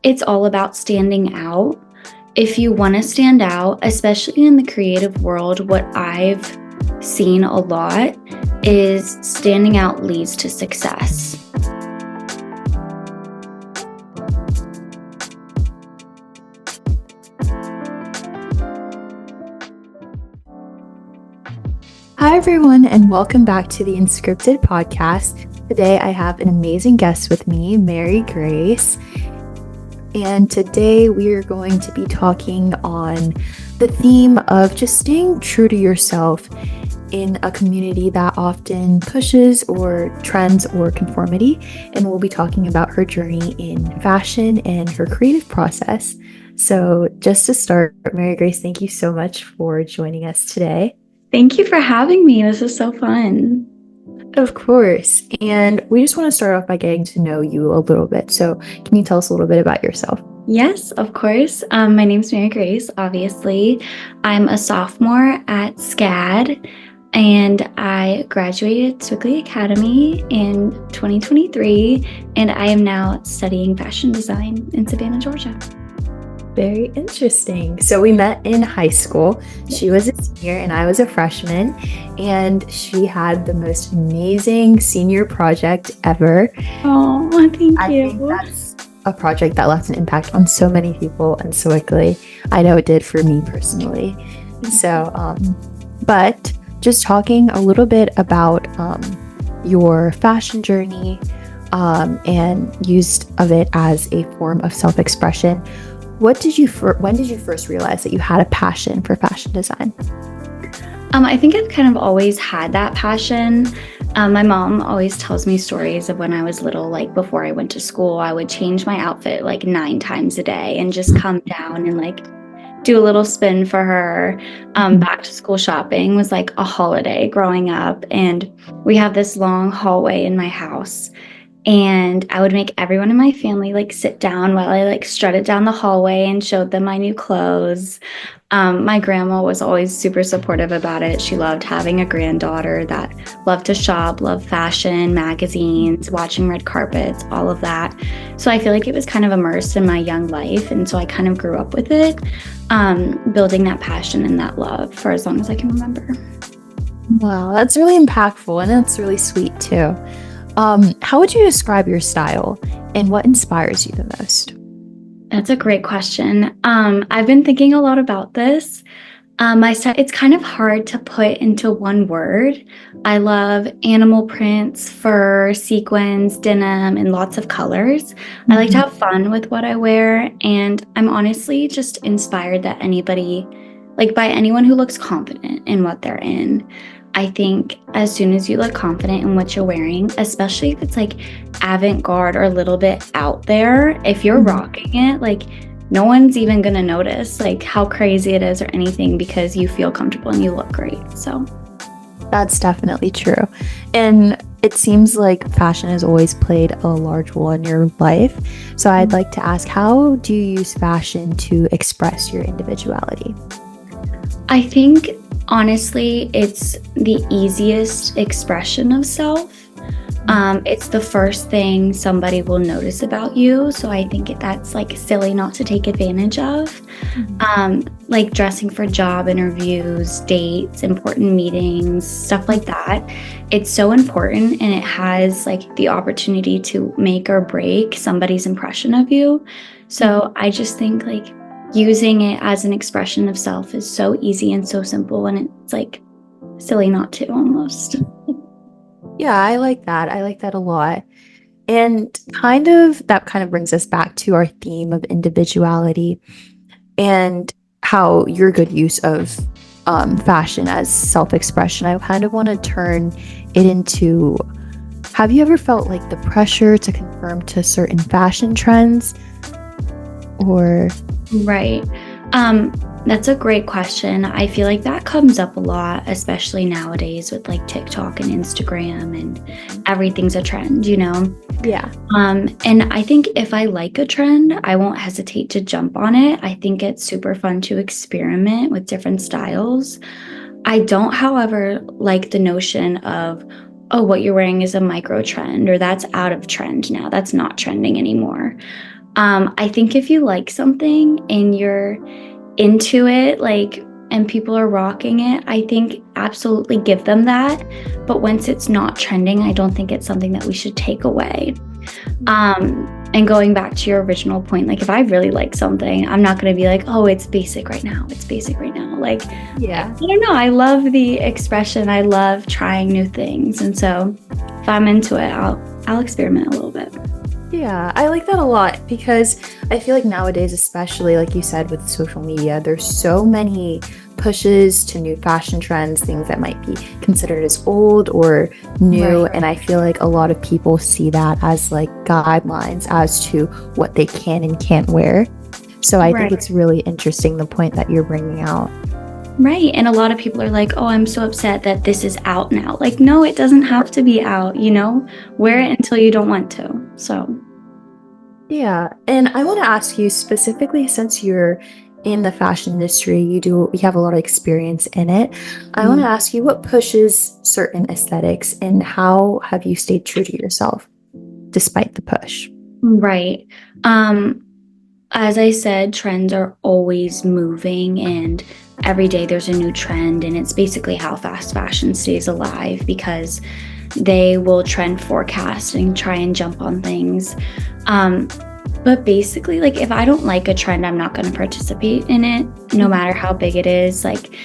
it's all about standing out. If you want to stand out, especially in the creative world, what I've seen a lot is standing out leads to success. Hi, everyone, and welcome back to the Unscripted Podcast. Today, I have an amazing guest with me, Mary Grace. And today, we are going to be talking on the theme of just staying true to yourself in a community that often pushes or trends or conformity. And we'll be talking about her journey in fashion and her creative process. So, just to start, Mary Grace, thank you so much for joining us today. Thank you for having me. This is so fun. Of course. And we just want to start off by getting to know you a little bit. So can you tell us a little bit about yourself? Yes, of course. My name's Mary Grace, obviously. I'm a sophomore at SCAD, and I graduated Swickley Academy in 2023, and I am now studying fashion design in Savannah, Georgia. Very interesting. So we met in high school. She was a senior and I was a freshman, and she had the most amazing senior project ever. Oh, thank you. I think that's a project that left an impact on so many people and so quickly. I know it did for me personally. So, but just talking a little bit about your fashion journey and use of it as a form of self-expression. When did you first realize that you had a passion for fashion design? I think I've kind of always had that passion. My mom always tells me stories of when I was little, like before I went to school, I would change my outfit like 9 times a day and just come down and like do a little spin for her. Back to school shopping was like a holiday growing up, and we have this long hallway in my house. And I would make everyone in my family like sit down while I like strutted down the hallway and showed them my new clothes. My grandma was always super supportive about it. She loved having a granddaughter that loved to shop, loved fashion, magazines, watching red carpets, all of that. So I feel like it was kind of immersed in my young life. And so I kind of grew up with it, building that passion and that love for as long as I can remember. Wow, that's really impactful, and that's really sweet too. How would you describe your style and what inspires you the most? That's a great question. I've been thinking a lot about this. My style, it's kind of hard to put into one word. I love animal prints, fur, sequins, denim, and lots of colors. I like to have fun with what I wear, and I'm honestly just inspired that by anyone who looks confident in what they're in. I think as soon as you look confident in what you're wearing, especially if it's like avant-garde or a little bit out there, if you're rocking it, like no one's even gonna notice like how crazy it is or anything, because you feel comfortable and you look great. So that's definitely true. And it seems like fashion has always played a large role in your life. So I'd like to ask, how do you use fashion to express your individuality? I think honestly, it's the easiest expression of self. It's the first thing somebody will notice about you. So I think that's like silly not to take advantage of. Like dressing for job interviews, dates, important meetings, stuff like that. It's so important, and it has like the opportunity to make or break somebody's impression of you. So I just think like using it as an expression of self is so easy and so simple, and it's like silly not to almost. Yeah, I like that. I like that a lot. And that kind of brings us back to our theme of individuality and how your good use of fashion as self-expression. I kind of want to turn it into, have you ever felt like the pressure to conform to certain fashion trends? Or Right. That's a great question. I feel like that comes up a lot, especially nowadays with like TikTok and Instagram, and everything's a trend, you know? yeah. And I think if I like a trend, I won't hesitate to jump on it. I think it's super fun to experiment with different styles. I don't, however, like the notion of, oh, what you're wearing is a micro trend, or that's out of trend now. That's not trending anymore. I think if you like something and you're into it, like, and people are rocking it, I think absolutely give them that. But once it's not trending, I don't think it's something that we should take away. And going back to your original point, like if I really like something, I'm not going to be like, oh, it's basic right now. It's basic right now. Like, Yeah. I don't know. I love the expression. I love trying new things. And so if I'm into it, I'll experiment a little bit. Yeah, I like that a lot because I feel like nowadays, especially like you said with social media, there's so many pushes to new fashion trends, things that might be considered as old or new. Right. And I feel like a lot of people see that as like guidelines as to what they can and can't wear. So I think it's really interesting the point that you're bringing out. Right. And a lot of people are like, oh, I'm so upset that this is out now. Like, no, it doesn't have to be out, wear it until you don't want to. So. Yeah. And I want to ask you specifically, since you're in the fashion industry, you have a lot of experience in it. I want to ask you what pushes certain aesthetics and how have you stayed true to yourself despite the push? Right. As I said, trends are always moving and every day there's a new trend, and it's basically how fast fashion stays alive because they will trend forecast and try and jump on things. But basically, like if I don't like a trend, I'm not going to participate in it, no matter how big it is. Like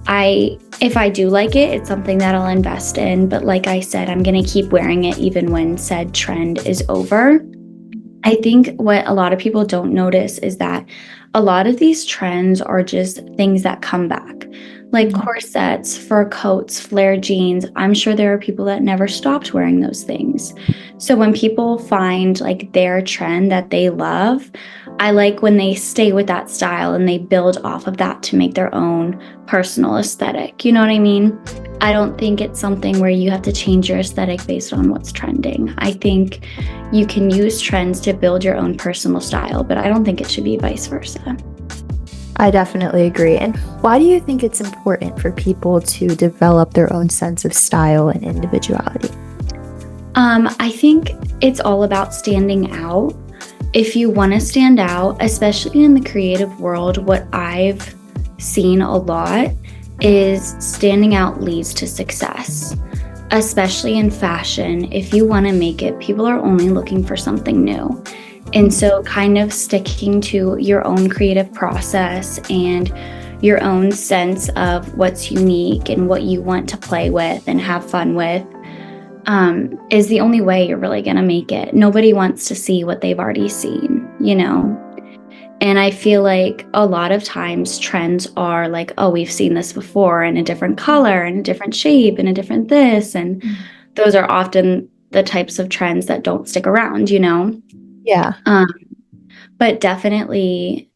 if I do like it, it's something that I'll invest in. But like I said, I'm going to keep wearing it even when said trend is over. I think what a lot of people don't notice is that a lot of these trends are just things that come back, like corsets, fur coats, flare jeans. I'm sure there are people that never stopped wearing those things. So when people find like their trend that they love, I like when they stay with that style and they build off of that to make their own personal aesthetic. You know what I mean? I don't think it's something where you have to change your aesthetic based on what's trending. I think you can use trends to build your own personal style, but I don't think it should be vice versa. I definitely agree. And why do you think it's important for people to develop their own sense of style and individuality? I think it's all about standing out. If you want to stand out, especially in the creative world, what I've seen a lot is standing out leads to success, especially in fashion. If you want to make it, people are only looking for something new. And so kind of sticking to your own creative process and your own sense of what's unique and what you want to play with and have fun with is the only way you're really going to make it. Nobody wants to see what they've already seen, And I feel like a lot of times trends are like, oh, we've seen this before in a different color and a different shape and a different this. And those are often the types of trends that don't stick around, Yeah. But definitely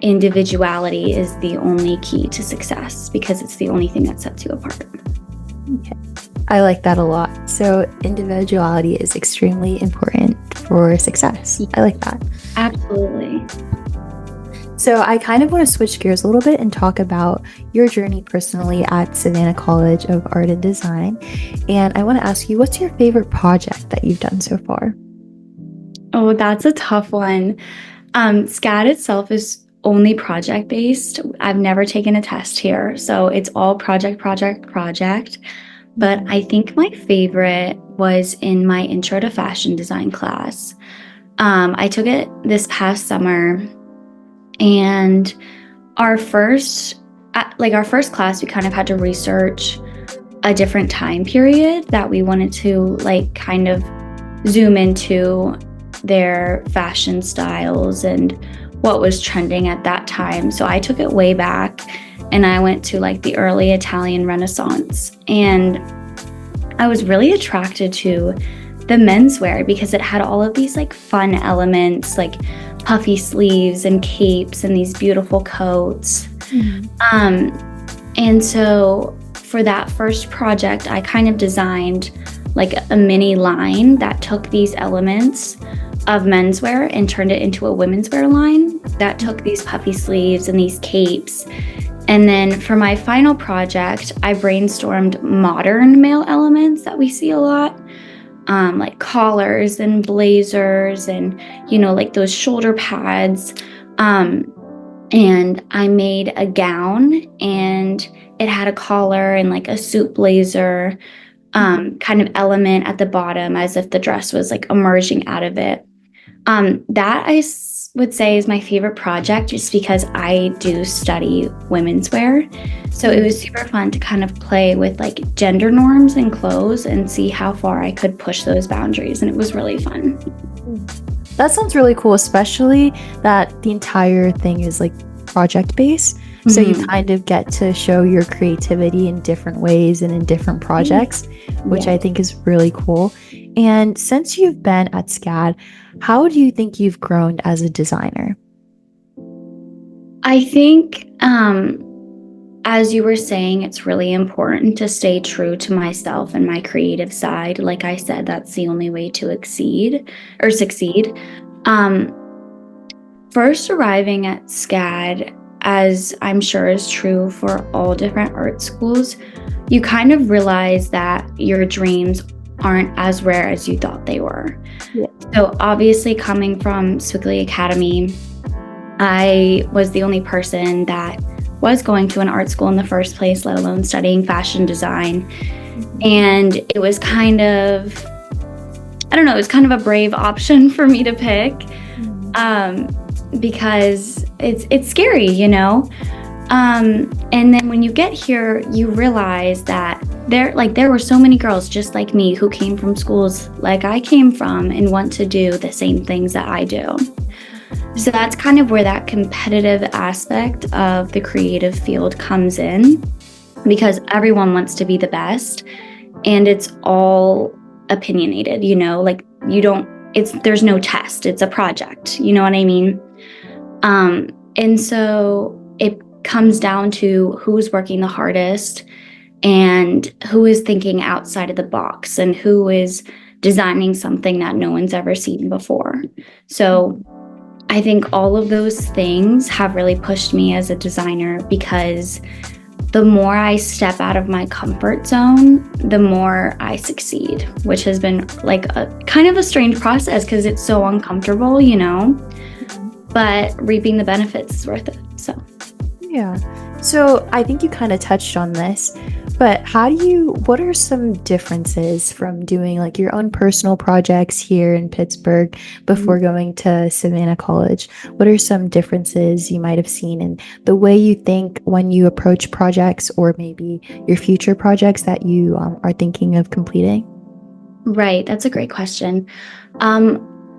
individuality is the only key to success because it's the only thing that sets you apart. Okay. I like that a lot. So individuality is extremely important for success. I like that. Absolutely. So I kind of want to switch gears a little bit and talk about your journey personally at Savannah College of Art and Design. And I want to ask you, what's your favorite project that you've done so far? Oh, that's a tough one. SCAD itself is only project-based. I've never taken a test here, so it's all project. But I think my favorite was in my Intro to Fashion Design class. I took it this past summer, and our first class, we kind of had to research a different time period that we wanted to like kind of zoom into their fashion styles and what was trending at that time. So I took it way back and I went to like the early Italian Renaissance, and I was really attracted to the menswear because it had all of these like fun elements like puffy sleeves and capes and these beautiful coats. And so for that first project, I kind of designed like a mini line that took these elements of menswear and turned it into a women's wear line that took these puffy sleeves and these capes. And then for my final project, I brainstormed modern male elements that we see a lot. like collars and blazers and, like those shoulder pads. And I made a gown, and it had a collar and like a suit blazer kind of element at the bottom, as if the dress was like emerging out of it. That would say is my favorite project, just because I do study women's wear. So it was super fun to kind of play with like gender norms in clothes and see how far I could push those boundaries. And it was really fun. That sounds really cool, especially that the entire thing is like project based. So you kind of get to show your creativity in different ways and in different projects, which I think is really cool. And since you've been at SCAD, how do you think you've grown as a designer? I think, as you were saying, it's really important to stay true to myself and my creative side. Like I said, that's the only way to succeed. First arriving at SCAD, as I'm sure is true for all different art schools, you kind of realize that your dreams aren't as rare as you thought they were. Yeah. So obviously, coming from Swickley Academy, I was the only person that was going to an art school in the first place, let alone studying fashion design. And it was kind of, it was kind of a brave option for me to pick, because it's scary, and then when you get here, you realize that there were so many girls just like me who came from schools like I came from and want to do the same things that I do. So that's kind of where that competitive aspect of the creative field comes in, because everyone wants to be the best, and it's all opinionated, there's no test, it's a project, you know what I mean? And so it comes down to who's working the hardest and who is thinking outside of the box and who is designing something that no one's ever seen before. So I think all of those things have really pushed me as a designer, because the more I step out of my comfort zone, the more I succeed, which has been like a kind of a strange process because it's so uncomfortable, but reaping the benefits is worth it. So, yeah. So I think you kind of touched on this, but what are some differences from doing like your own personal projects here in Pittsburgh before going to Savannah College? What are some differences you might have seen in the way you think when you approach projects, or maybe your future projects that you are thinking of completing? Right. That's a great question.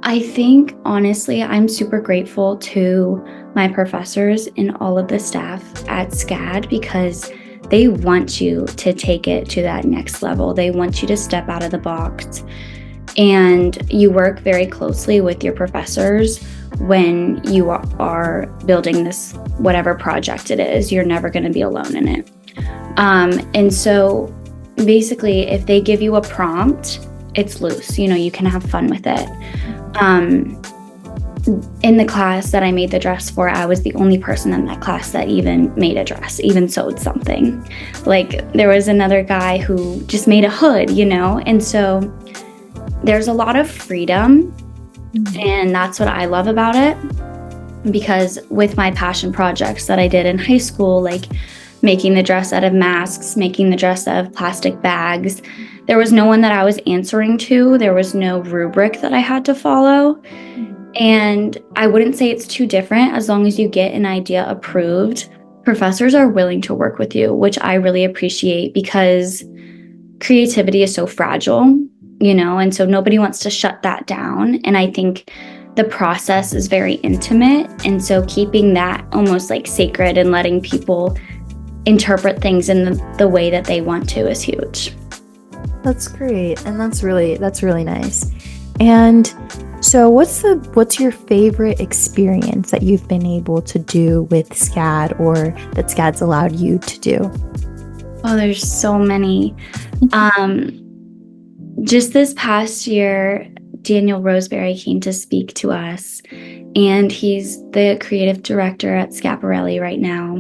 I think, honestly, I'm super grateful to my professors and all of the staff at SCAD, because they want you to take it to that next level. They want you to step out of the box, and you work very closely with your professors when you are building this, whatever project it is. You're never going to be alone in it. And so basically, if they give you a prompt, it's loose, you can have fun with it. In the class that I made the dress for, I was the only person in that class that even made a dress, even sewed something. Like, there was another guy who just made a hood, and so there's a lot of freedom, and that's what I love about it, because with my passion projects that I did in high school, like making the dress out of masks, making the dress out of plastic bags, there was no one that I was answering to. There was no rubric that I had to follow. And I wouldn't say it's too different as long as you get an idea approved. Professors are willing to work with you, which I really appreciate, because creativity is so fragile, and so nobody wants to shut that down. And I think the process is very intimate. And so keeping that almost like sacred and letting people interpret things in the way that they want to is huge. That's great. And that's really nice. And so what's your favorite experience that you've been able to do with SCAD, or that SCAD's allowed you to do? Oh, there's so many. Just this past year, Daniel Roseberry came to speak to us, and he's the creative director at Schiaparelli right now.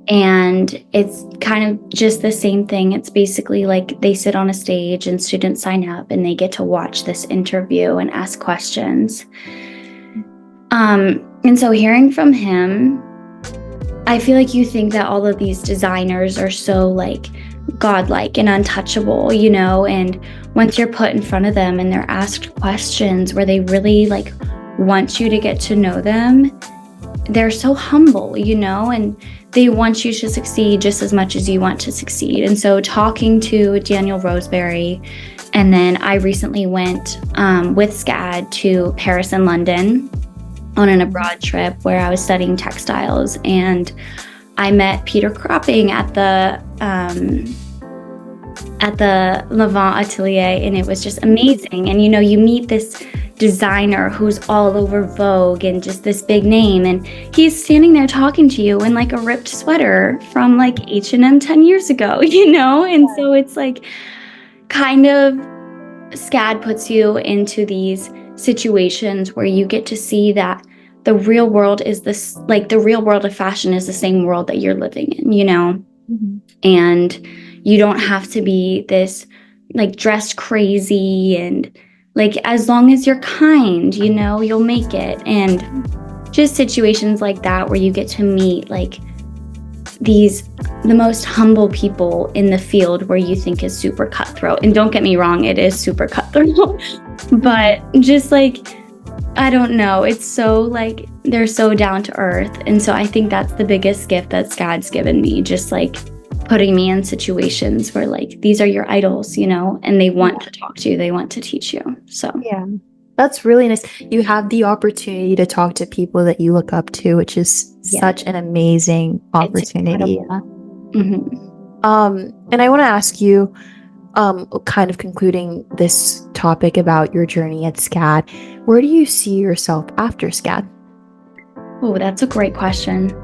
And it's kind of just the same thing. It's basically like they sit on a stage and students sign up and they get to watch this interview and ask questions. And so hearing from him, I feel like you think that all of these designers are so like godlike and untouchable, you know, and once you're put in front of them and they're asked questions where they really like want you to get to know them, they're so humble, you know, and they want you to succeed just as much as you want to succeed. And so talking to Daniel Roseberry, and then I recently went with SCAD to Paris and London on an abroad trip where I was studying textiles, and I met Peter Cropping at the Levant Atelier, and it was just amazing. And you know, you meet this designer who's all over Vogue and just this big name, and he's standing there talking to you in like a ripped sweater from like H&M 10 years ago, you know? And so it's like kind of SCAD puts you into these situations where you get to see that the real world is this, like the real world of fashion is the same world that you're living in, you know? And you don't have to be this like dressed crazy, and like as long as you're kind, you know, you'll make it. And just situations like that where you get to meet like the most humble people in the field where you think is super cutthroat. And don't get me wrong, it is super cutthroat. But just like, I don't know, it's so like they're so down to earth. And so I think that's the biggest gift that SCAD's given me, just like putting me in situations where like these are your idols, you know, and they want to talk to you, they want to teach you. So yeah, that's really nice. You have the opportunity to talk to people that you look up to, which is such an amazing opportunity. And I want to ask you, kind of concluding this topic about your journey at SCAD, where do you see yourself after SCAD? Oh, that's a great question.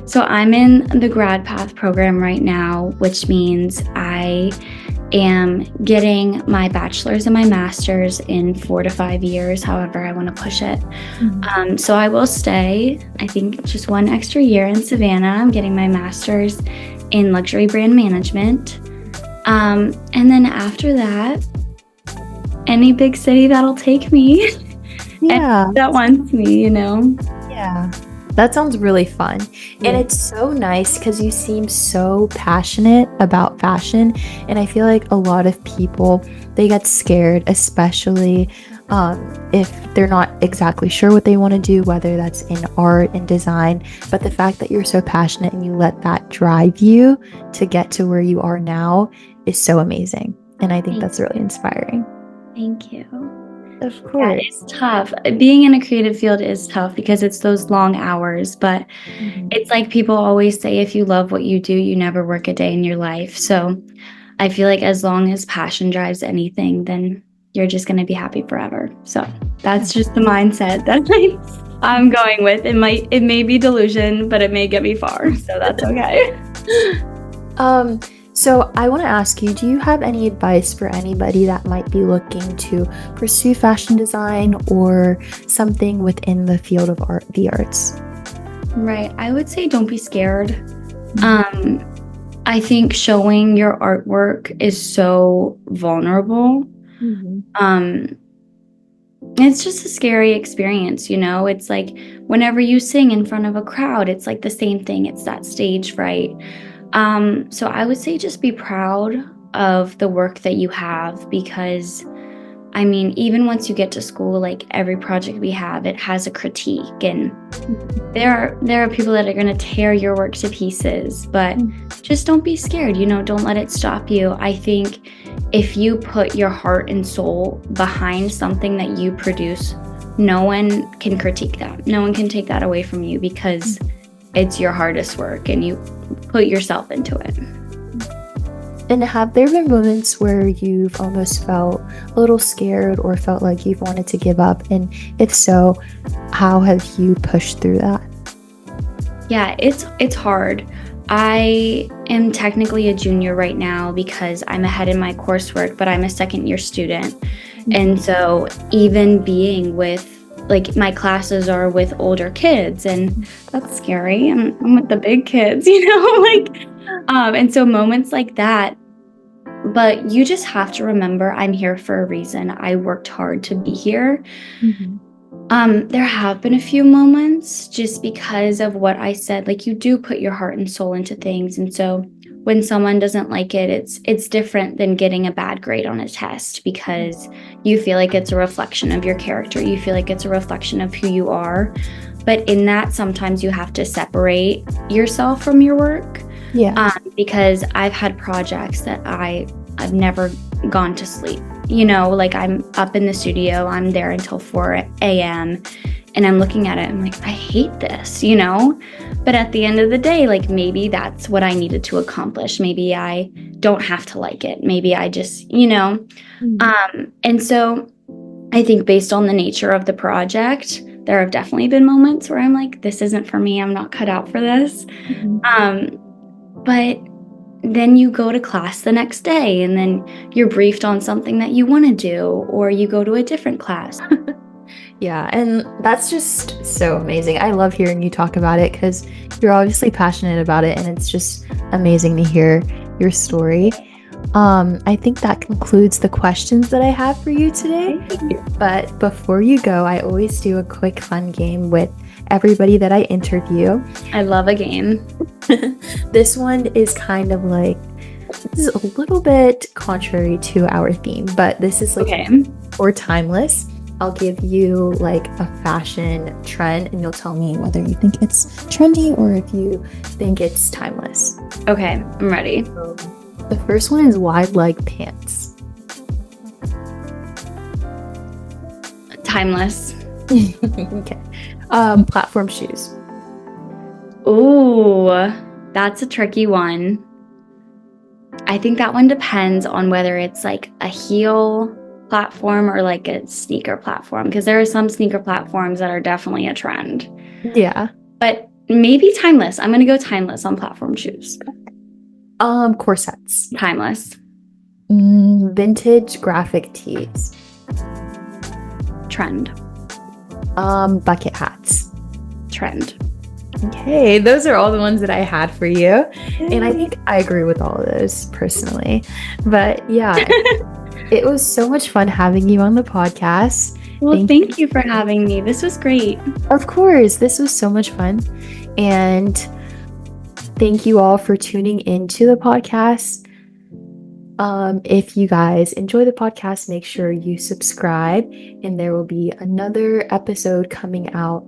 So I'm in the grad path program right now, which means I am getting my bachelor's and my master's in 4 to 5 years, however I want to push it. So I will stay, I think, just 1 extra year in Savannah. I'm getting my master's in luxury brand management. And then after that, any big city that'll take me, and that wants me, you know? Yeah. That sounds really fun. And it's so nice because you seem so passionate about fashion. And I feel like a lot of people, they get scared, especially if they're not exactly sure what they want to do, whether that's in art and design. But the fact that you're so passionate and you let that drive you to get to where you are now is so amazing. And I think that's really inspiring. Thank you. Of course. Yeah, it's tough. Being in a creative field is tough because it's those long hours, but it's like people always say, if you love what you do, you never work a day in your life. So I feel like as long as passion drives anything, then you're just going to be happy forever. So that's just the mindset that I'm going with. It may be delusion, but it may get me far. So that's okay. So I want to ask you, do you have any advice for anybody that might be looking to pursue fashion design or something within the field of the arts? Right. I would say don't be scared. I think showing your artwork is so vulnerable. It's just a scary experience, you know? It's like whenever you sing in front of a crowd, it's like the same thing. It's that stage fright. So I would say just be proud of the work that you have, because I mean, even once you get to school, like every project we have, it has a critique, and there are people that are going to tear your work to pieces, but just don't be scared, you know, don't let it stop you. I think if you put your heart and soul behind something that you produce, no one can critique that. No one can take that away from you, because it's your hardest work and you put yourself into it. And have there been moments where you've almost felt a little scared or felt like you've wanted to give up? And if so, how have you pushed through that? Yeah, it's hard. I am technically a junior right now because I'm ahead in my coursework, but I'm a second year student. And so even being with like my classes are with older kids, and that's scary. I'm with the big kids, you know, like, and so moments like that. But you just have to remember, I'm here for a reason. I worked hard to be here. There have been a few moments just because of what I said, like you do put your heart and soul into things. And so when someone doesn't like it, it's different than getting a bad grade on a test, because you feel like it's a reflection of your character. You feel like it's a reflection of who you are. But in that, sometimes you have to separate yourself from your work. Yeah. Because I've had projects that I've never gone to sleep. You know, like I'm up in the studio, I'm there until 4 a.m. and I'm looking at it, I'm like, I hate this, you know? But at the end of the day, like maybe that's what I needed to accomplish. Maybe I don't have to like it. Maybe I just, you know? And so I think based on the nature of the project, there have definitely been moments where I'm like, this isn't for me. I'm not cut out for this. But then you go to class the next day and then you're briefed on something that you want to do, or you go to a different class. Yeah, and that's just so amazing. I love hearing you talk about it because you're obviously passionate about it, and it's just amazing to hear your story. I think that concludes the questions that I have for you today. But before you go, I always do a quick fun game with everybody that I interview. I love a game. This one is kind of like, this is a little bit contrary to our theme, but this is like or timeless. I'll give you like a fashion trend and you'll tell me whether you think it's trendy or if you think it's timeless. Okay, I'm ready. So, the first one is wide leg pants. Timeless. Okay. Platform shoes. Ooh, that's a tricky one. I think that one depends on whether it's like a heel platform or like a sneaker platform, because there are some sneaker platforms that are definitely a trend. Yeah. But maybe timeless. I'm going to go timeless on platform shoes. Corsets. Timeless. Vintage graphic tees. Trend. Bucket hats. Trend. Okay, those are all the ones that I had for you. And I think I agree with all of those personally. But yeah, it was so much fun having you on the podcast. Well, thank you for having me. This was great. Of course, this was so much fun. And thank you all for tuning into the podcast. If you guys enjoy the podcast, make sure you subscribe, and there will be another episode coming out,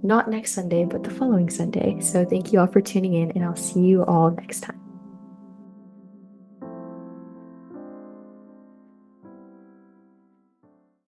not next Sunday, but the following Sunday. So thank you all for tuning in, and I'll see you all next time.